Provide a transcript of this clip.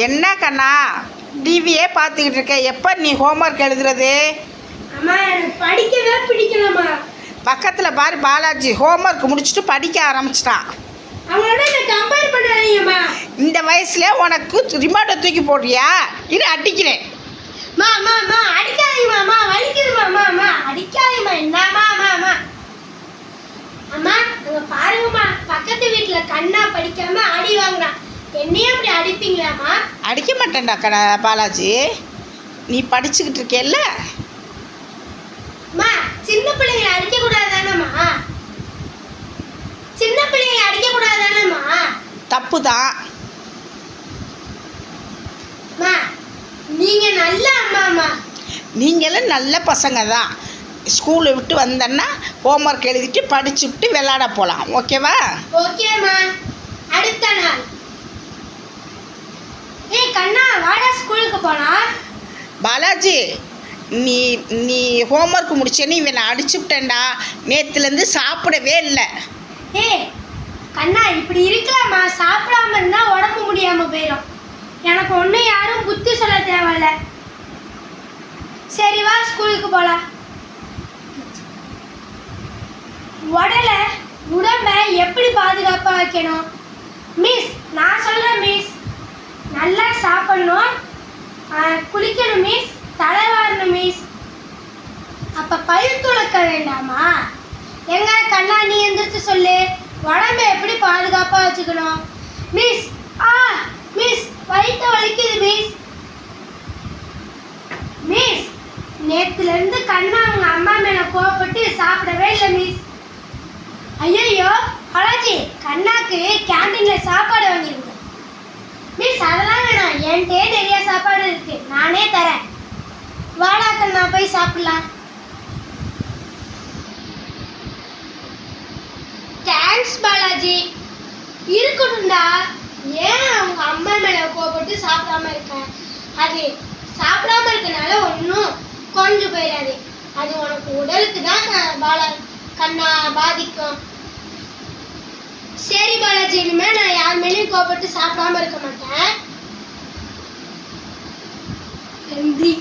என்ன கண்ணா டிவியே பார்த்துக்கிட்டு இருக்க? எப்போ நீ ஹோம்ஒர்க் எழுதுறது? அம்மா எனக்கு படிக்கவே பிடிக்கலம்மா. பக்கத்தில் பாரு, பாலாஜி ஹோம்ஒர்க் முடிச்சுட்டு படிக்க ஆரம்பிச்சிட்டான். அவனோட என்ன கம்பேர் பண்ணாதீங்கம்மா. இந்த வயசுல உனக்கு ரிமோட்டை தூக்கி போடுறியா? இரு அடிக்கிறேன். மா மா மா அடிக்காதீங்கம்மா. அம்மா வலிக்குதுமா. அம்மா அம்மா அடிக்காதீங்கம்மா. என்னம்மா அம்மா அம்மா அம்மா அங்கே பாருங்கம்மா, பக்கத்து வீட்டில் கண்ணா படிக்காம அடி வாங்குறான். என்னையும் அப்படி அடிப்பீங்களாம்மா? அடிக்க மாட்டேன்டா கடா பாலாஜி, நீ படிச்சுக்கிட்டு இருக்கேல்ல. அம்மா சின்ன பிள்ளைங்களை அடிக்கக்கூடாது தானேம்மா? சின்ன பிள்ளைங்களை அடிக்கக்கூடாது தானேம்மா? தப்பு தான். அம்மா நீங்கள் நல்ல அம்மாம்மா. நீங்களும் நல்ல பசங்க தான். ஸ்கூலை விட்டு வந்தேன்னா ஹோம்ஒர்க் எழுதிட்டு படிச்சுட்டு விளையாட போகலாம். ஓகேவா? ஓகேம்மா. அடுத்த நாள் கண்ணா வாடா ஸ்கூலுக்கு போலாம். பாலாஜி, நீ நீ ஹோம்ஒர்க் முடிச்சேன்னு இவனை அடிச்சுவிட்டேன்டா. நேற்றுலேருந்து சாப்பிடவே இல்லை. கண்ணா இப்படி இருக்கலாமா? சாப்பிடாம இருந்தால் உடம்பு முடியாமல் போயிடும். எனக்கு ஒன்றும் யாரும் புத்தி சொல்ல தேவையில்ல. சரி வா ஸ்கூலுக்கு போகலாம். உடம்பை எப்படி பாதுகாப்பாக வைக்கணும்? மிஸ் நான் சொல்கிறேன் மிஸ். நல்லா சாப்பிடணும், குளிக்கணும் மிஸ், தலை வாரணும் மிஸ். அப்போ பல் துளக்க வேண்டாமா? எங்க கண்ணா நீ எந்திரிச்சு சொல்லு, உடம்பை எப்படி பாதுகாப்பாக வச்சுக்கணும்? மிஸ் மிஸ் வயிற்று வலிக்குது மிஸ். மிஸ் நேற்றுலேருந்து கண்ணா அவங்க அம்மா மேலே கோவப்பட்டு சாப்பிடவே இல்லை மிஸ். ஐயோ பாலாஜி, கண்ணாக்கு கேண்டீனில் சாப்பாடு வாங்கியிருந்தேன் மிஸ். அதெல்லாம் வேணாம், என்கிட்டே நிறைய சாப்பாடு இருக்கு, நானே தரேன். வாடா கண்ணா போய் சாப்பிடலாம். தேங்க்ஸ் பாலாஜி. இருக்கட்டும்டா, ஏன் அவங்க அம்மா மேலே கோவப்பட்டு சாப்பிடாம இருக்கேன்? அது சாப்பிடாம இருக்கனால ஒன்றும் கொஞ்சம் போயிடாது. அது உனக்கு உடலுக்கு தான் கண்ணா பாதிக்கும். சரி பாலாஜி, இனிமே நான் யார் மேலேயும் கோபப்பட்டு சாப்பிடாம இருக்க மாட்டேன். நன்றி.